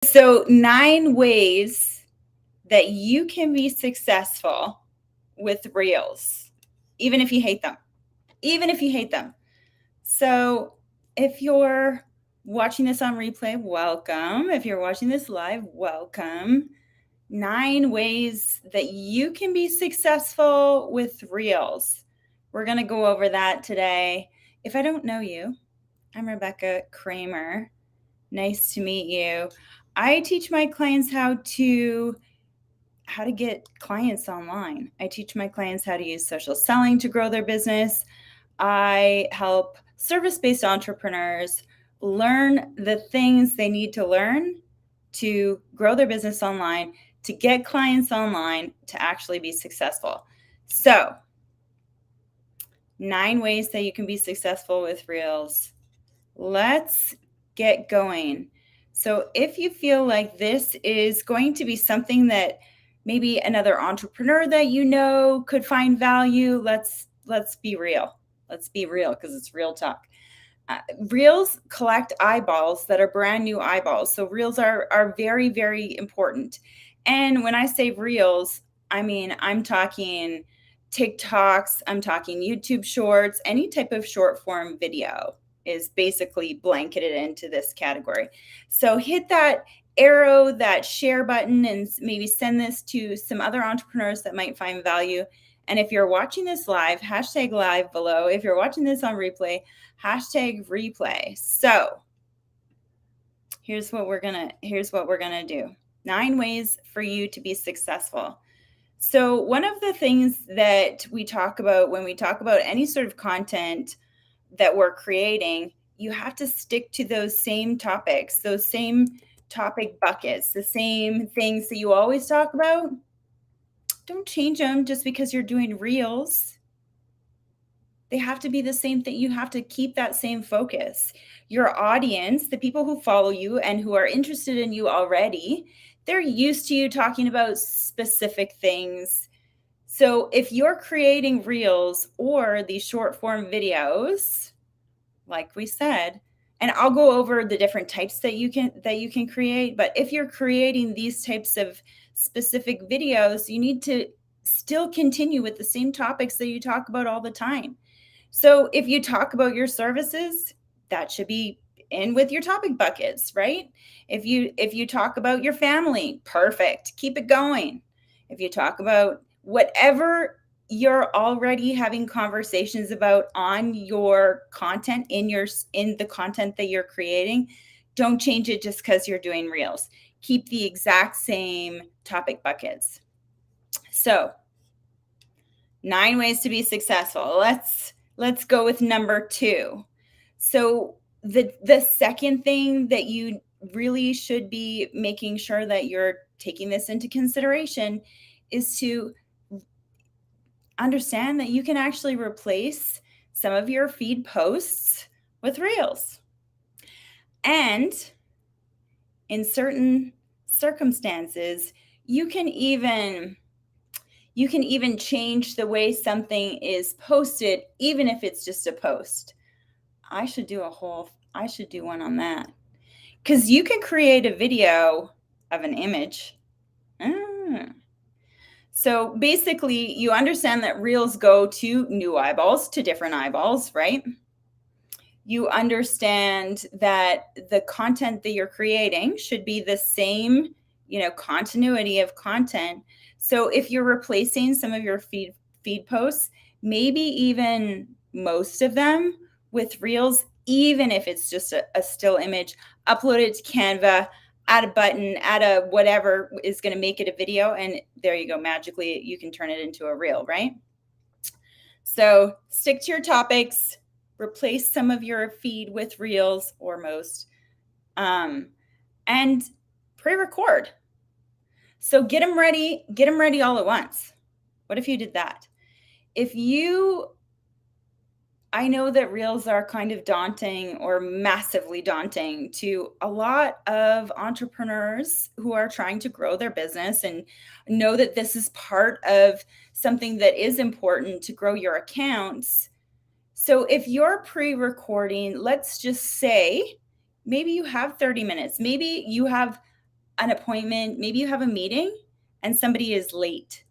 So 9 ways that you can be successful with reels, even if you hate them. Even if you hate them. So if you're watching this on replay, welcome. If you're watching this live, welcome. 9 ways that you can be successful with reels. We're going to go over that today. If I don't know you, I'm Rebecca Kramer. Nice to meet you. I teach my clients how to get clients online. I teach my clients how to use social selling to grow their business. I help service-based entrepreneurs learn the things they need to learn to grow their business online, to get clients online, to actually be successful. So, 9 ways that you can be successful with reels. Let's get going. So if you feel like this is going to be something that maybe another entrepreneur that you know could find value, let's be real. Let's be real because it's real talk. Reels collect eyeballs that are brand new eyeballs. So reels are very, very important. And when I say reels, I mean, I'm talking TikToks, I'm talking YouTube shorts, any type of short form video is basically blanketed into this category. So hit that arrow, that share button, and maybe send this to some other entrepreneurs that might find value. And if you're watching this live, hashtag live below. If you're watching this on replay, hashtag replay. So here's what we're gonna do. 9 ways for you to be successful. So one of the things that we talk about when we talk about any sort of content that we're creating, you have to stick to those same topics, those same topic buckets, the same things that you always talk about. Don't change them just because you're doing reels. They have to be the same thing. You have to keep that same focus. Your audience, the people who follow you and who are interested in you already, they're used to you talking about specific things. So if you're creating reels or these short form videos, like we said, and I'll go over the different types that you can create, but if you're creating these types of specific videos, you need to still continue with the same topics that you talk about all the time. So if you talk about your services, that should be in with your topic buckets, right? If you talk about your family, perfect. Keep it going. If you talk about whatever you're already having conversations about on your content in the content that you're creating, don't change it just because you're doing reels. Keep the exact same topic buckets. So 9 ways to be successful. Let's go with number 2. So the second thing that you really should be making sure that you're taking this into consideration is to understand that you can actually replace some of your feed posts with reels. And in certain circumstances, you can even change the way something is posted, even if it's just a post. I should do one on that. Because you can create a video of an image. So basically, you understand that reels go to new eyeballs, to different eyeballs, right? You understand that the content that you're creating should be the same, continuity of content. So if you're replacing some of your feed posts, maybe even most of them with reels, even if it's just a still image, upload it to Canva, add a button, add a whatever is going to make it a video, and there you go. Magically, you can turn it into a reel, right? So stick to your topics, replace some of your feed with reels or most, and pre-record. So get them ready all at once. What if you did that? I know that reels are kind of daunting or massively daunting to a lot of entrepreneurs who are trying to grow their business and know that this is part of something that is important to grow your accounts. So if you're pre-recording, let's just say maybe you have 30 minutes, maybe you have an appointment, maybe you have a meeting and somebody is late.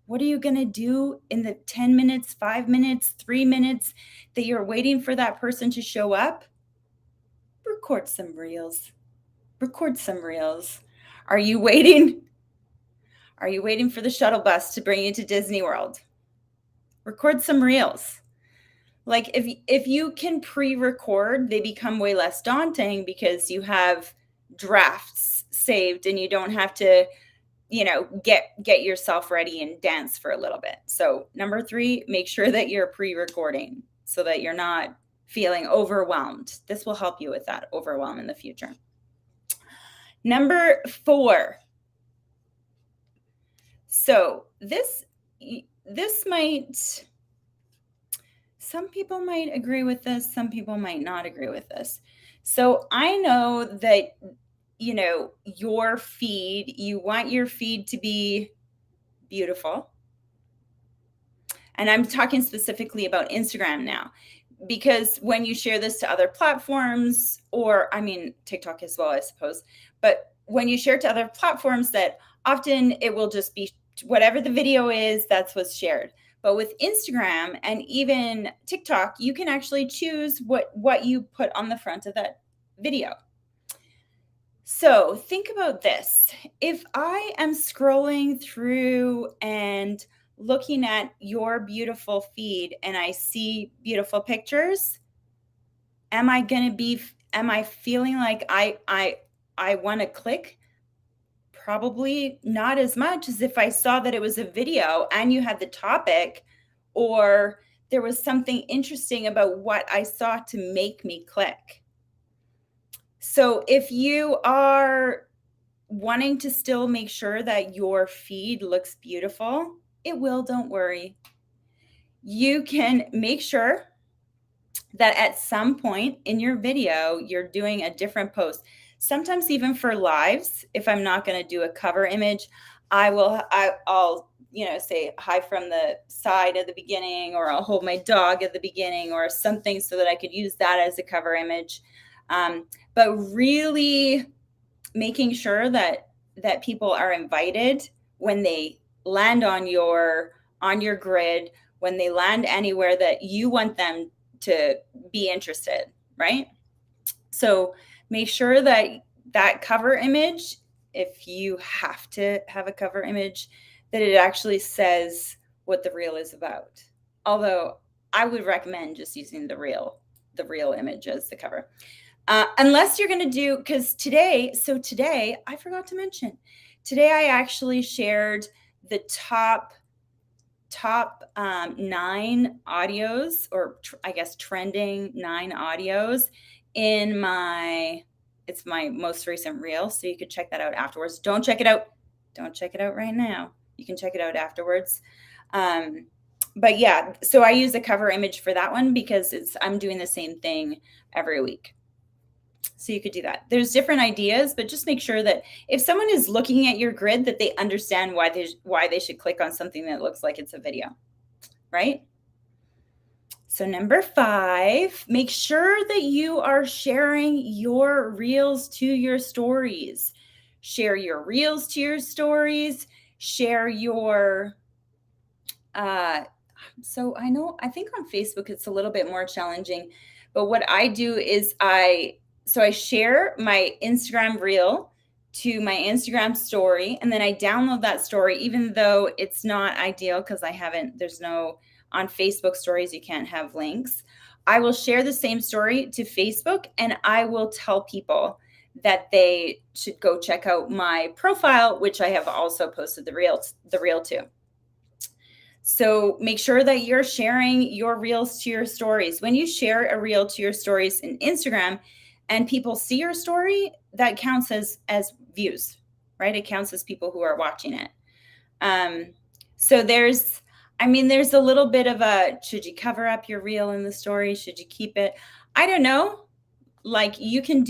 What are you going to do in the 10 minutes, 5 minutes, 3 minutes that you're waiting for that person to show up? Record some reels. Record some reels. Are you waiting? Are you waiting for the shuttle bus to bring you to Disney World? Record some reels. Like if you can pre-record, they become way less daunting because you have drafts saved and you don't have to, get yourself ready and dance for a little bit. So number 3, make sure that you're pre-recording so that you're not feeling overwhelmed. This will help you with that overwhelm in the future. Number 4. So this might, some people might agree with this, some people might not agree with this. So I know that, your feed, you want your feed to be beautiful. And I'm talking specifically about Instagram now, because when you share this to other platforms, or TikTok as well, I suppose, but when you share to other platforms, that often it will just be whatever the video is, that's what's shared. But with Instagram and even TikTok, you can actually choose what you put on the front of that video. So think about this. If I am scrolling through and looking at your beautiful feed and I see beautiful pictures, am I feeling like I want to click? Probably not as much as if I saw that it was a video and you had the topic, or there was something interesting about what I saw to make me click. So if you are wanting to still make sure that your feed looks beautiful, it will, don't worry. You can make sure that at some point in your video, you're doing a different post. Sometimes even for lives, if I'm not going to do a cover image, I'll say hi from the side at the beginning, or I'll hold my dog at the beginning or something so that I could use that as a cover image. But really making sure that people are invited when they land on your grid, when they land anywhere that you want them to be interested, right? So make sure that cover image, if you have to have a cover image, that it actually says what the reel is about. Although I would recommend just using the real image as the cover. Unless you're going to do, because today, I forgot to mention, today I actually shared the top 9 audios, or I guess trending 9 audios in it's my most recent reel. So you could check that out afterwards. Don't check it out right now. You can check it out afterwards. But yeah, so I use a cover image for that one because I'm doing the same thing every week. So you could do that. There's different ideas, but just make sure that if someone is looking at your grid, that they understand why they should click on something that looks like it's a video, right? So number 5, make sure that you are sharing your reels to your stories. Share your reels to your stories. Share your so I think on Facebook it's a little bit more challenging, but what I do is I share my Instagram reel to my Instagram story, and then I download that story, even though it's not ideal because on Facebook stories, you can't have links. I will share the same story to Facebook, and I will tell people that they should go check out my profile, which I have also posted the reel to. So make sure that you're sharing your reels to your stories. When you share a reel to your stories in Instagram and people see your story, that counts as views, right? It counts as people who are watching it. So there's a little bit of should you cover up your reel in the story? Should you keep it? I don't know. Like, you can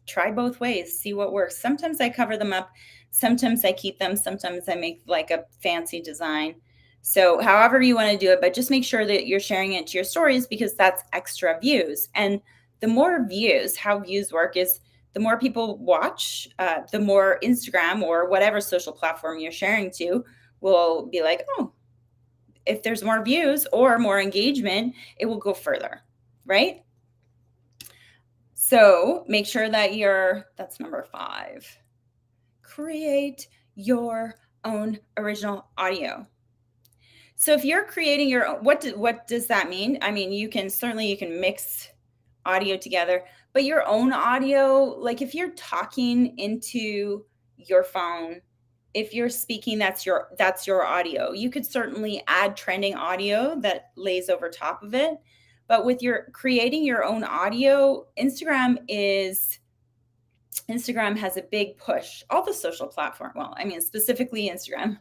try both ways, see what works. Sometimes I cover them up. Sometimes I keep them. Sometimes I make like a fancy design. So however you want to do it, but just make sure that you're sharing it to your stories because that's extra views. And the more views, how views work is The more people watch, the more Instagram or whatever social platform you're sharing to will be like, oh, if there's more views or more engagement, it will go further, right? So make sure that that's number 5. Create your own original audio. So if you're creating your own, what does that mean? I mean, you can mix audio together, but your own audio, like if you're talking into your phone, if you're speaking, that's your audio. You could certainly add trending audio that lays over top of it. But with your creating your own audio, Instagram has a big push. All the social platform, well, I mean, specifically Instagram,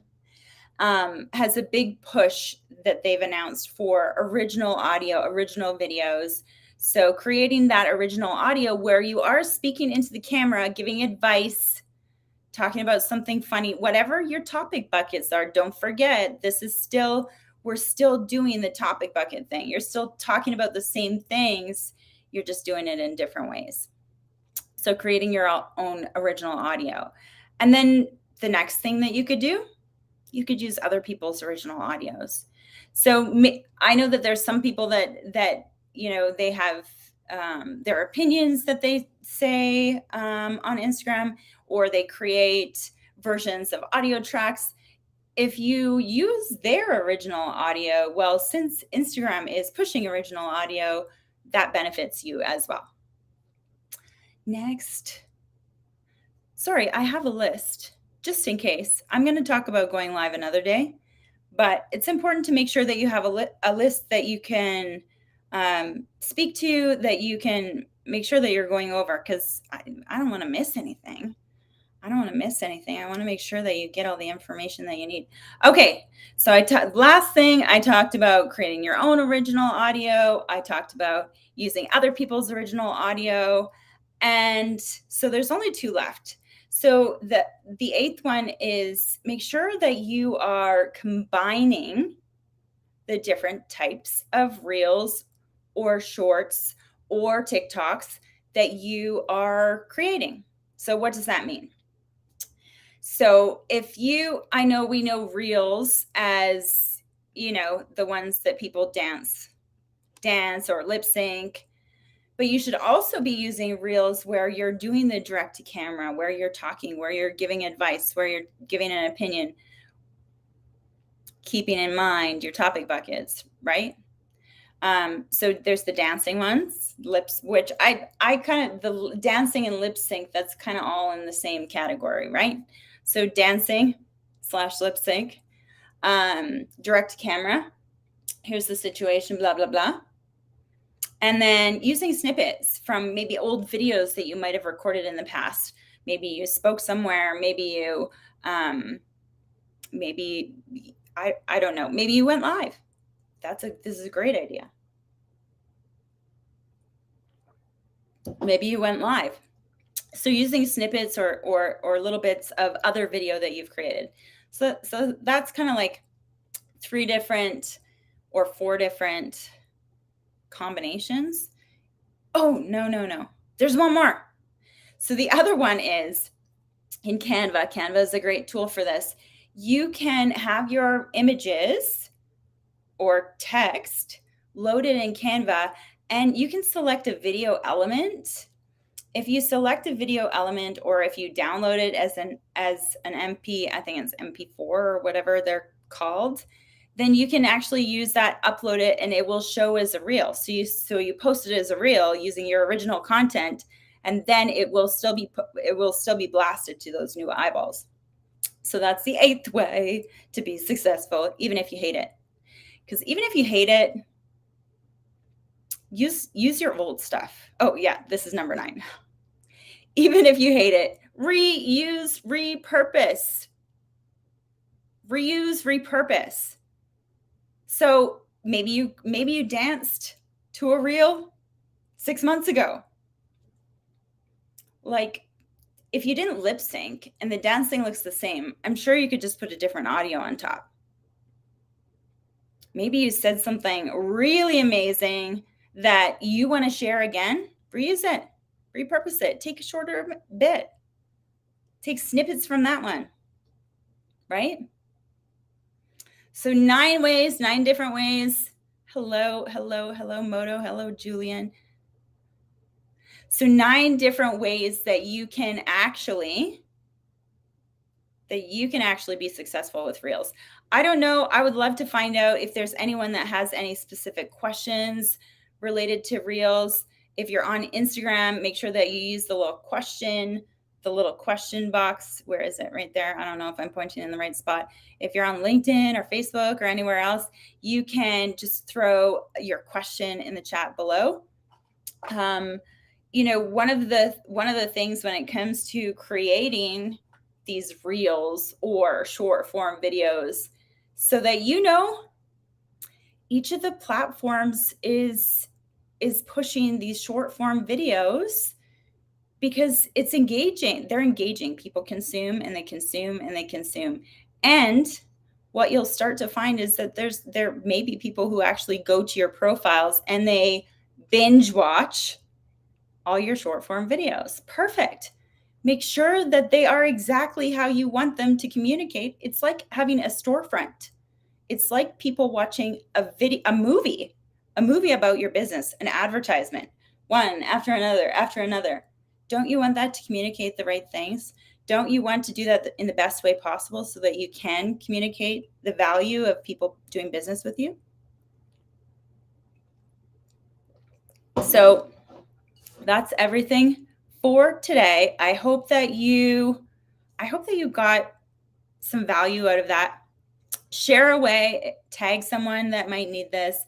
has a big push that they've announced for original audio, original videos. So creating that original audio where you are speaking into the camera, giving advice, talking about something funny, whatever your topic buckets are. Don't forget, we're still doing the topic bucket thing. You're still talking about the same things. You're just doing it in different ways. So creating your own original audio. And then the next thing that you could do, you could use other people's original audios. So I know that there's some people that they have their opinions that they say on Instagram, or they create versions of audio tracks. If you use their original audio, well, since Instagram is pushing original audio, that benefits you as well. Next. Sorry, I have a list just in case. I'm going to talk about going live another day, but it's important to make sure that you have a list that you can speak to, that you can make sure that you're going over, because I don't want to miss anything. I want to make sure that you get all the information that you need. Okay, so last thing, I talked about creating your own original audio. I talked about using other people's original audio. And so there's only 2 left. So the 8th one is make sure that you are combining the different types of reels or shorts or TikToks that you are creating. So what does that mean? So I know we know reels as, the ones that people dance or lip sync. But you should also be using reels where you're doing the direct to camera, where you're talking, where you're giving advice, where you're giving an opinion, keeping in mind your topic buckets, right? So there's the dancing ones, which I kind of, the dancing and lip sync, that's kind of all in the same category, right? So dancing / lip sync, direct to camera, here's the situation, blah, blah, blah. And then using snippets from maybe old videos that you might have recorded in the past. Maybe you spoke somewhere, maybe you, I don't know, maybe you went live. This is a great idea. Maybe you went live. So using snippets or little bits of other video that you've created. So that's kind of like 3 different or 4 different combinations. Oh, no. There's one more. So the other one is in Canva. Canva is a great tool for this. You can have your images or text loaded in Canva, and you can select a video element. If you select a video element, or if you download it as an MP, I think it's MP4 or whatever they're called, then you can actually use that, upload it, and it will show as a reel. So you post it as a reel using your original content, and then it will still be blasted to those new eyeballs. So that's the 8th way to be successful, even if you hate it. Because even if you hate it, use your old stuff. Oh yeah, this is number 9. Even if you hate it, reuse, repurpose. Reuse, repurpose. So maybe you danced to a reel 6 months ago. Like, if you didn't lip sync and the dancing looks the same, I'm sure you could just put a different audio on top. Maybe you said something really amazing that you want to share again. Reuse it. repurpose it, take a shorter bit, take snippets from that one, right? So 9 ways, 9 different ways. Hello, Moto. Hello, Julian. So 9 different ways that you can actually be successful with Reels. I don't know. I would love to find out if there's anyone that has any specific questions related to Reels. If you're on Instagram, make sure that you use the little question box. Where is it? Right there. I don't know if I'm pointing in the right spot. If you're on LinkedIn or Facebook or anywhere else, you can just throw your question in the chat below. One of the things when it comes to creating these Reels or short form videos, so that each of the platforms is pushing these short form videos because it's engaging. They're engaging. People consume and they consume and they consume. And what you'll start to find is that there may be people who actually go to your profiles and they binge watch all your short form videos. Perfect. Make sure that they are exactly how you want them to communicate. It's like having a storefront. It's like people watching a movie about your business, an advertisement, one after another. Don't you want that to communicate the right things? Don't you want to do that in the best way possible so that you can communicate the value of people doing business with you? So that's everything for today. I hope that you got some value out of that. Share away, tag someone that might need this.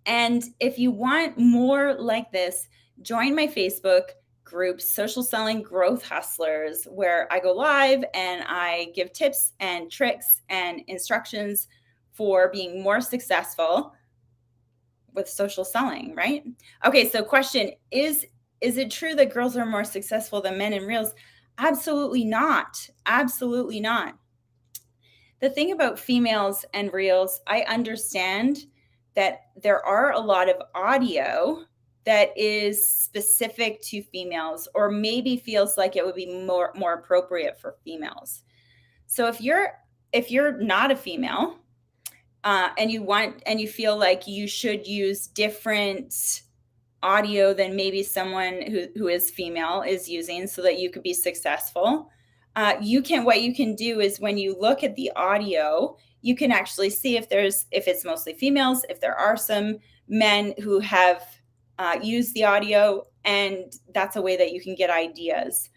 And if you want more like this, join my Facebook group, Social Selling Growth Hustlers, where I go live and I give tips and tricks and instructions for being more successful with social selling, right? Okay, so question, is it true that girls are more successful than men in Reels? Absolutely not. Absolutely not. The thing about females and Reels, I understand that there are a lot of audio that is specific to females, or maybe feels like it would be more appropriate for females. So if you're not a female, and you feel like you should use different audio than maybe someone who is female is using so that you could be successful, what you can do is when you look at the audio, you can actually see if it's mostly females, if there are some men who have used the audio, and that's a way that you can get ideas.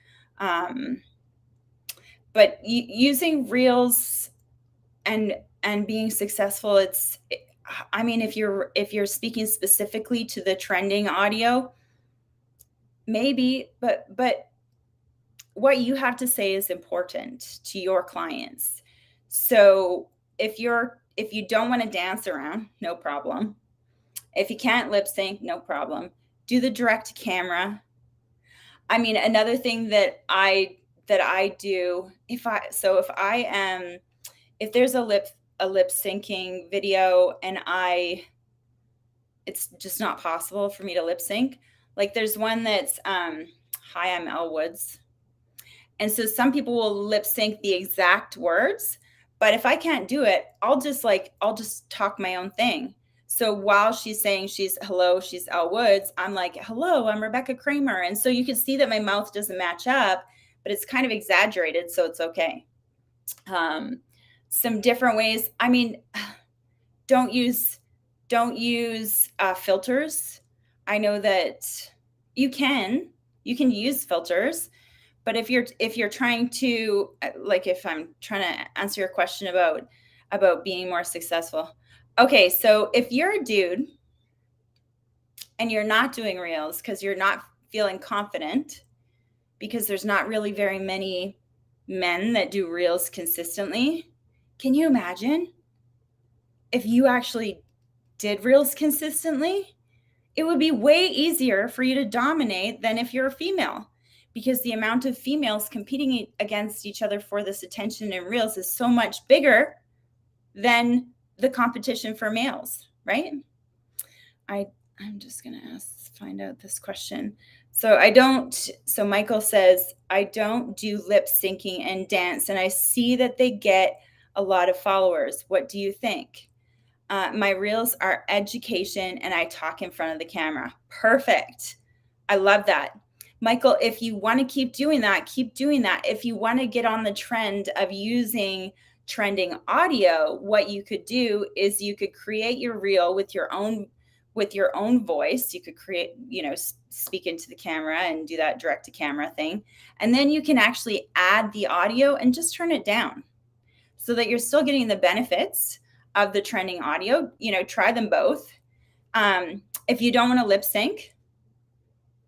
But using Reels and being successful, if you're speaking specifically to the trending audio, maybe, but what you have to say is important to your clients. So if you don't want to dance around, no problem. If you can't lip sync, no problem. Do the direct camera. Another thing that I do, if there's a lip syncing video and it's just not possible for me to lip sync. Like there's one that's, hi, I'm Elle Woods. And so some people will lip sync the exact words, but if I can't do it, I'll just talk my own thing. So while she's saying she's Elle Woods, I'm like, hello, I'm Rebecca Kramer. And so you can see that my mouth doesn't match up, but it's kind of exaggerated, so it's okay. Some different ways. Don't use filters. I know that you can use filters, but if you're trying to, like, if I'm trying to answer your question about being more successful. Okay, so if you're a dude and you're not doing Reels because you're not feeling confident, because there's not really very many men that do Reels consistently, can you imagine if you actually did Reels consistently? It would be way easier for you to dominate than if you're a female, because the amount of females competing against each other for this attention in Reels is so much bigger than the competition for males, right? I'm just going to find out this question. So Michael says, I don't do lip syncing and dance, and I see that they get a lot of followers. What do you think? My reels are education and I talk in front of the camera. Perfect. I love that. Michael, if you want to keep doing that, keep doing that. If you want to get on the trend of using trending audio, what you could do is you could create your reel with your own voice. You could create, speak into the camera and do that direct to camera thing. And then you can actually add the audio and just turn it down so that you're still getting the benefits of the trending audio. Try them both. If you don't want to lip sync,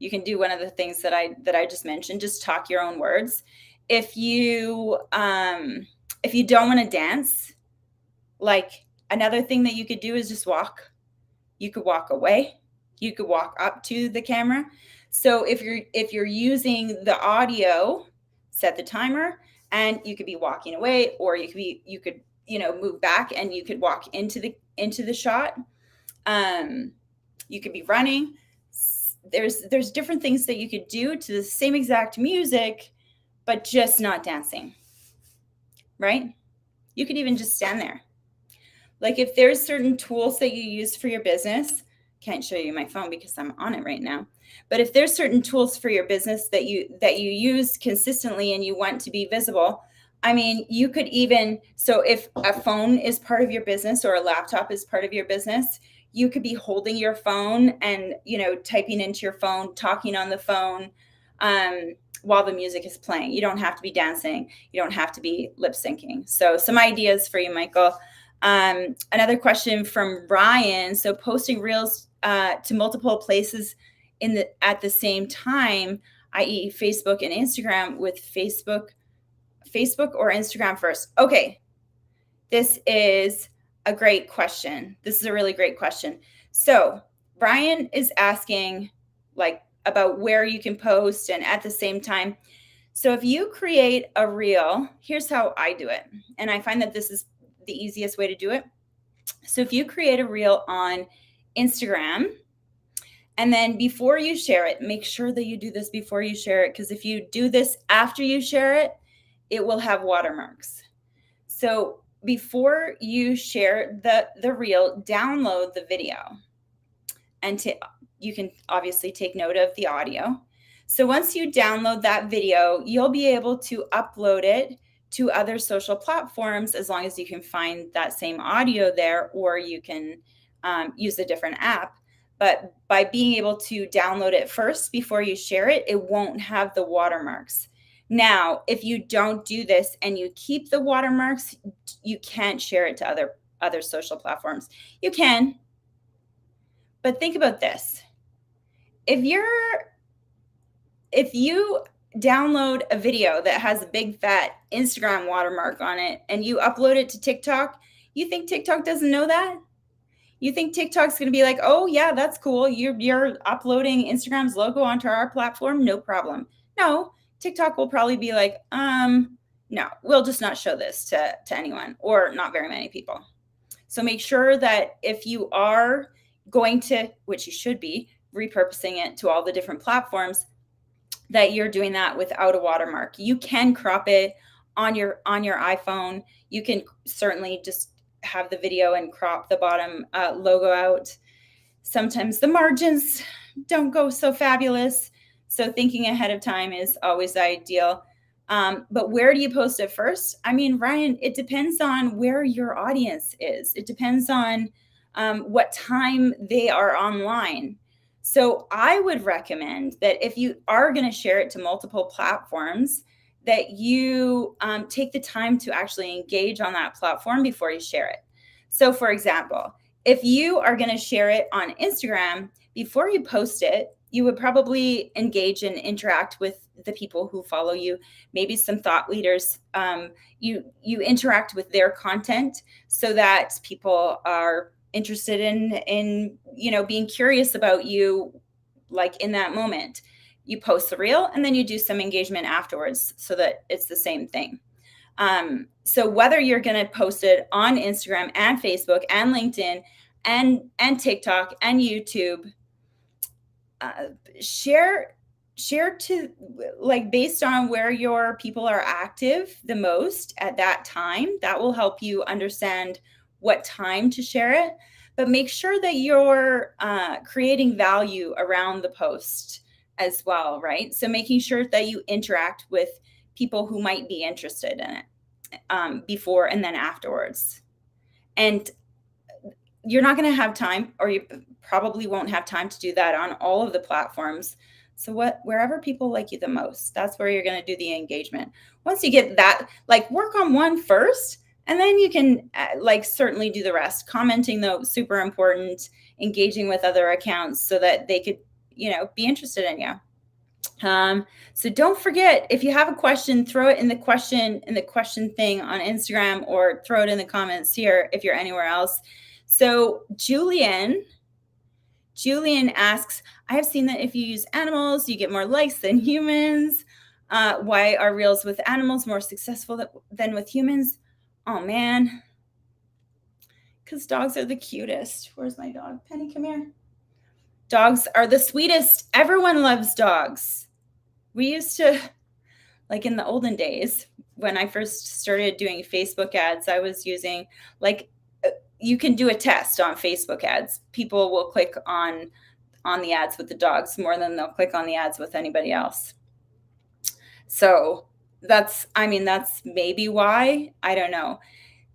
you can do one of the things that I just mentioned, just talk your own words. If you don't want to dance, like, another thing that you could do is just walk. You could walk away. You could walk up to the camera. So if you're using the audio, set the timer, and you could be walking away, or you could move back and you could walk into the shot. You could be running. There's different things that you could do to the same exact music, but just not dancing, right? You could even just stand there. Like, if there's certain tools that you use for your business, can't show you my phone because I'm on it right now. But if there's certain tools for your business that you use consistently and you want to be visible, I mean, you could even, so if a phone is part of your business or a laptop is part of your business, you could be holding your phone and, typing into your phone, talking on the phone, while the music is playing. You don't have to be dancing. You don't have to be lip syncing. So some ideas for you, Michael. Another question from Ryan. So posting reels to multiple places at the same time, i.e. Facebook and Instagram, with Facebook or Instagram first? Okay. This is a great question. This is a really great question. So Ryan is asking about where you can post and at the same time. So if you create a reel, here's how I do it. And I find that this is the easiest way to do it. So if you create a reel on Instagram, and then before you share it, make sure that you do this before you share it, because if you do this after you share it, it will have watermarks. So before you share the reel, download the video, and you can obviously take note of the audio. So once you download that video, you'll be able to upload it to other social platforms, as long as you can find that same audio there, or you can use a different app. But by being able to download it first before you share it, it won't have the watermarks. Now, if you don't do this and you keep the watermarks, you can't share it to other social platforms. You can, but think about this. If you download a video that has a big fat Instagram watermark on it and you upload it to TikTok, you think TikTok doesn't know that? You think TikTok's going to be like, oh yeah, that's cool. You're uploading Instagram's logo onto our platform? No problem. No, TikTok will probably be like, no, we'll just not show this to anyone, or not very many people. So make sure that if you are going to, which you should be, repurposing it to all the different platforms, that you're doing that without a watermark. You can crop it on your iPhone. You can certainly just have the video and crop the bottom logo out. Sometimes the margins don't go so fabulous, so thinking ahead of time is always ideal. But where do you post it first? I mean, Ryan, it depends on where your audience is. It depends on what time they are online. So I would recommend that if you are going to share it to multiple platforms, that you take the time to actually engage on that platform before you share it. So for example, if you are going to share it on Instagram, before you post it, you would probably engage and interact with the people who follow you, maybe some thought leaders. You interact with their content so that people are interested in being curious about you, like in that moment. You post the reel and then you do some engagement afterwards so that it's the same thing. So whether you're going to post it on Instagram and Facebook and LinkedIn and TikTok and YouTube, share share to, like, based on where your people are active the most at that time. That will help you understand what time to share it. But make sure that you're creating value around the post as well, right? So making sure that you interact with people who might be interested in it before and then afterwards. And you're not going to have time, or you probably won't have time to do that on all of the platforms. So wherever people like you the most, that's where you're going to do the engagement. Once you get that, like, work on one first, and then you can like certainly do the rest. Commenting, though, super important. Engaging with other accounts so that they could, be interested in you. So don't forget, if you have a question, throw it in the question thing on Instagram, or throw it in the comments here if you're anywhere else. So Julian asks, I have seen that if you use animals, you get more likes than humans. Why are reels with animals more successful than with humans? Oh man, because dogs are the cutest. Where's my dog? Penny, come here. Dogs are the sweetest. Everyone loves dogs. We used to, like in the olden days, when I first started doing Facebook ads, I was using, like, you can do a test on Facebook ads. People will click on the ads with the dogs more than they'll click on the ads with anybody else. So that's maybe why. I don't know.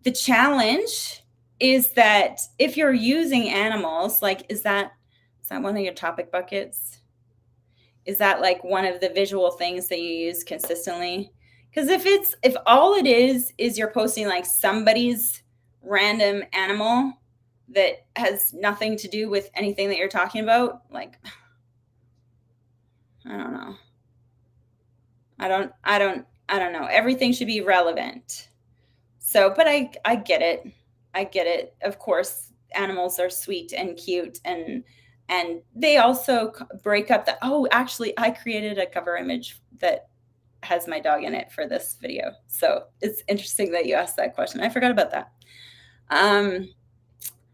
The challenge is that if you're using animals, like, is that one of your topic buckets? Is that like one of the visual things that you use consistently? Because if all it is you're posting like somebody's random animal that has nothing to do with anything that you're talking about, like, I don't know. I don't know. Everything should be relevant. So, but I get it. I get it. Of course, animals are sweet and cute, and they also break up the, oh, actually, I created a cover image that has my dog in it for this video. So it's interesting that you asked that question. I forgot about that.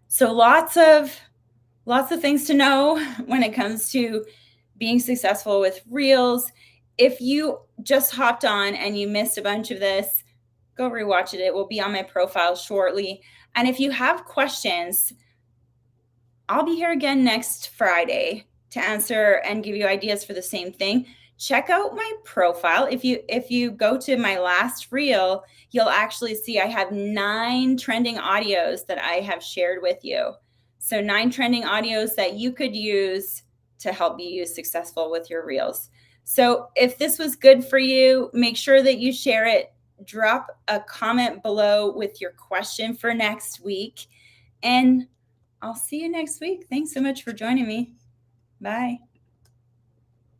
So lots of things to know when it comes to being successful with reels. If you just hopped on and you missed a bunch of this, go rewatch it. It will be on my profile shortly. And if you have questions, I'll be here again next Friday to answer and give you ideas for the same thing. Check out my profile. If you go to my last reel, you'll actually see I have 9 trending audios that I have shared with you. So 9 trending audios that you could use to help you successful with your reels. So if this was good for you, make sure that you share it. Drop a comment below with your question for next week, and I'll see you next week. Thanks so much for joining me. Bye.